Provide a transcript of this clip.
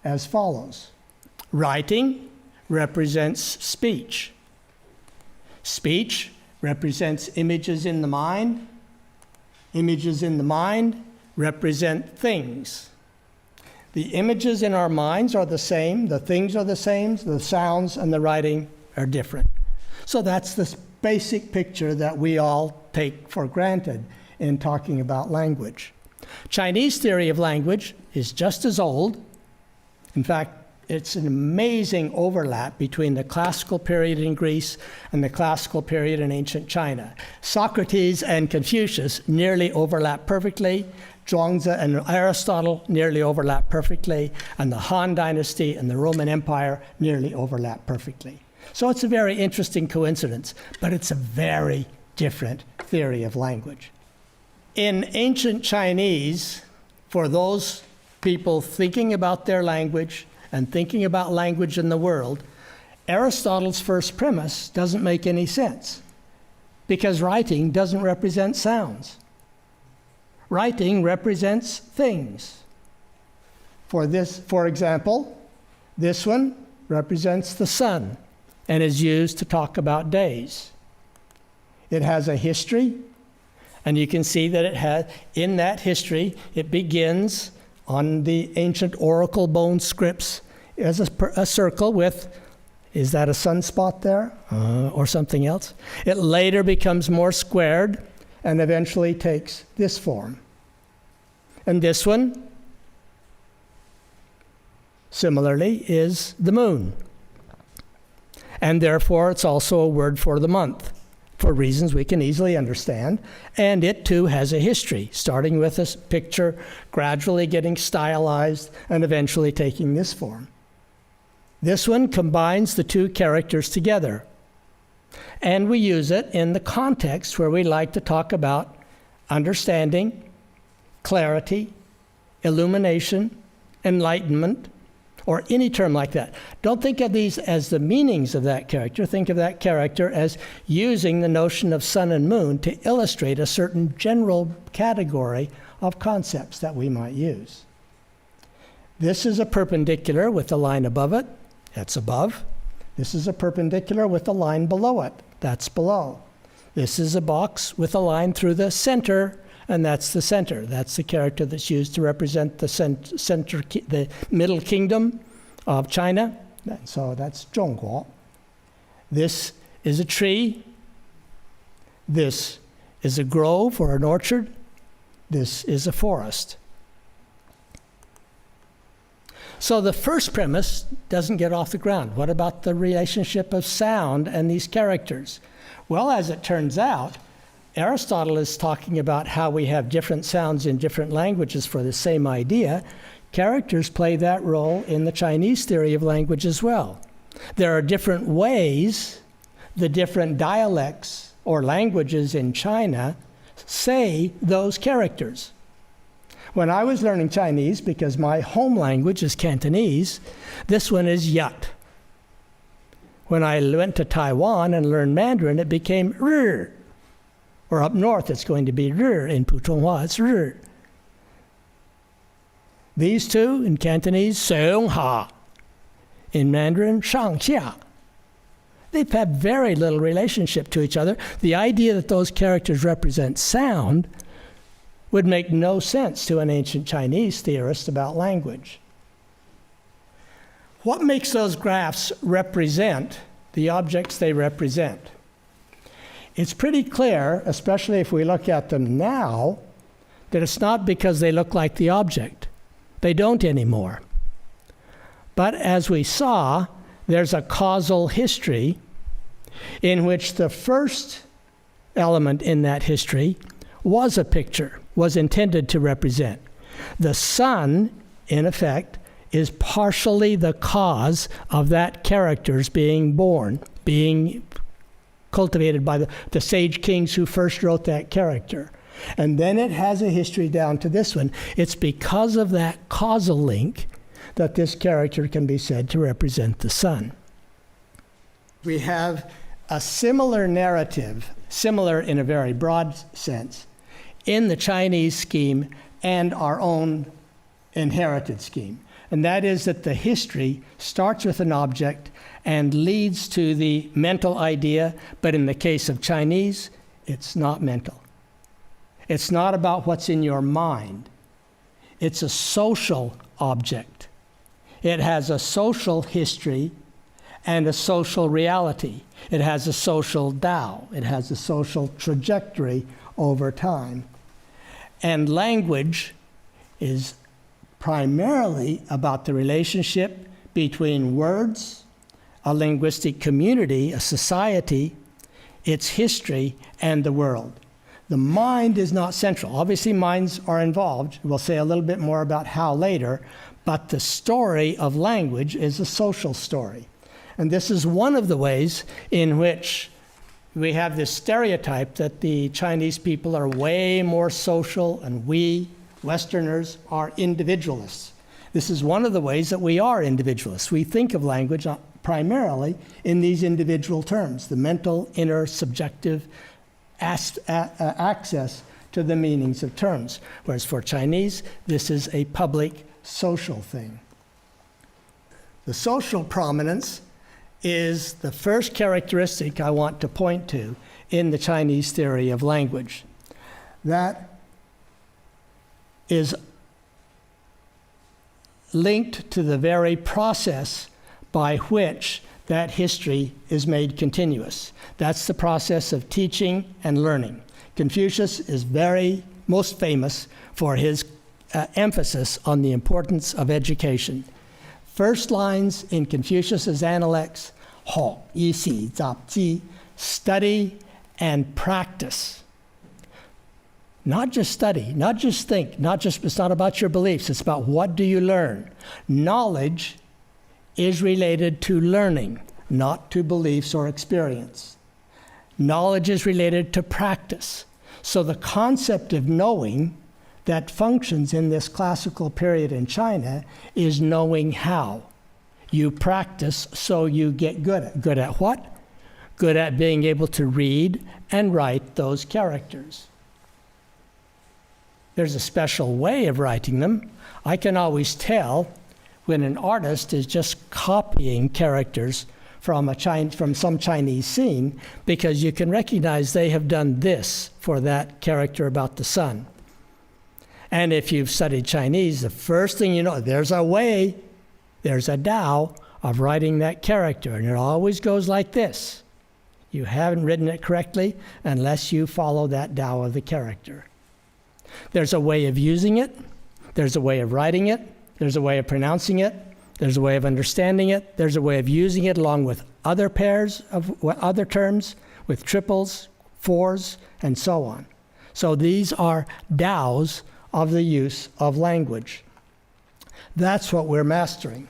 as follows. Writing represents speech. Speech represents images in the mind. Images in the mind represent things. The images in our minds are the same, the things are the same, the sounds and the writing are different. So that's the basic picture that we all take for granted in talking about language. Chinese theory of language is just as old. In fact, it's an amazing overlap between the classical period in Greece and the classical period in ancient China. Socrates and Confucius nearly overlap perfectly. Zhuangzi and Aristotle nearly overlap perfectly. And the Han Dynasty and the Roman Empire nearly overlap perfectly. So it's a very interesting coincidence, but it's a very different theory of language. In ancient Chinese, for those people thinking about their language and thinking about language in the world, Aristotle's first premise doesn't make any sense because writing doesn't represent sounds. Writing represents things. For example, this one represents the sun and is used to talk about days. It has a history, and you can see that it has, in that history, it begins on the ancient oracle bone scripts as a circle with, is that a sunspot there? Or something else? It later becomes more squared and eventually takes this form. And this one, similarly, is the moon. And therefore, it's also a word for the month, for reasons we can easily understand. And it, too, has a history, starting with a picture, gradually getting stylized, and eventually taking this form. This one combines the two characters together. And we use it in the context where we like to talk about understanding, clarity, illumination, enlightenment, or any term like that. Don't think of these as the meanings of that character. Think of that character as using the notion of sun and moon to illustrate a certain general category of concepts that we might use. This is a perpendicular with a line above it. That's above. This is a perpendicular with a line below it. That's below. This is a box with a line through the center, and that's the center. That's the character that's used to represent the center, the middle kingdom of China. So that's Zhongguo. This is a tree. This is a grove or an orchard. This is a forest. So the first premise doesn't get off the ground. What about the relationship of sound and these characters? Well, as it turns out, Aristotle is talking about how we have different sounds in different languages for the same idea. Characters play that role in the Chinese theory of language as well. There are different ways the different dialects or languages in China say those characters. When I was learning Chinese, because my home language is Cantonese, this one is yat. When I went to Taiwan and learned Mandarin, it became ri. Or up north, it's going to be ri. In Putonghua, it's ri. These two, in Cantonese, seong ha. In Mandarin, shang xia. They've had very little relationship to each other. The idea that those characters represent sound would make no sense to an ancient Chinese theorist about language. What makes those graphs represent the objects they represent? It's pretty clear, especially if we look at them now, that it's not because they look like the object. They don't anymore. But as we saw, there's a causal history in which the first element in that history was a picture, was intended to represent. The sun, in effect, is partially the cause of that character's being born, being cultivated by the sage kings who first wrote that character. And then it has a history down to this one. It's because of that causal link that this character can be said to represent the sun. We have a similar narrative, similar in a very broad sense, in the Chinese scheme and our own inherited scheme. and that is that the history starts with an object and leads to the mental idea, but in the case of Chinese, it's not mental. It's not about what's in your mind. It's a social object. It has a social history and a social reality. It has a social Tao. It has a social trajectory over time. And language is primarily about the relationship between words, a linguistic community, a society, its history, and the world. The mind is not central. Obviously, minds are involved. We'll say a little bit more about how later, but the story of language is a social story. And this is one of the ways in which we have this stereotype that the Chinese people are way more social and we, Westerners, are individualists. This is one of the ways that we are individualists. We think of language primarily in these individual terms, the mental, inner, subjective access to the meanings of terms. Whereas for Chinese, this is a public social thing. The social prominence is the first characteristic I want to point to in the Chinese theory of language. That is linked to the very process by which that history is made continuous. That's the process of teaching and learning. Confucius is most famous for his emphasis on the importance of education. First lines in Confucius's Analects, 好以习杂记, study and practice. Not just study, not just think, it's not about your beliefs, it's about what do you learn. Knowledge is related to learning, not to beliefs or experience. Knowledge is related to practice. So the concept of knowing that functions in this classical period in China is knowing how. You practice so you get good at. Good at what? Good at being able to read and write those characters. There's a special way of writing them. I can always tell when an artist is just copying characters from some Chinese scene, because you can recognize they have done this for that character about the sun. And if you've studied Chinese, the first thing you know, there's a way, there's a Tao of writing that character, and it always goes like this. You haven't written it correctly unless you follow that Tao of the character. There's a way of using it, there's a way of writing it, there's a way of pronouncing it, there's a way of understanding it, there's a way of using it along with other pairs of other terms, with triples, fours, and so on. So these are Taos of the use of language. That's what we're mastering.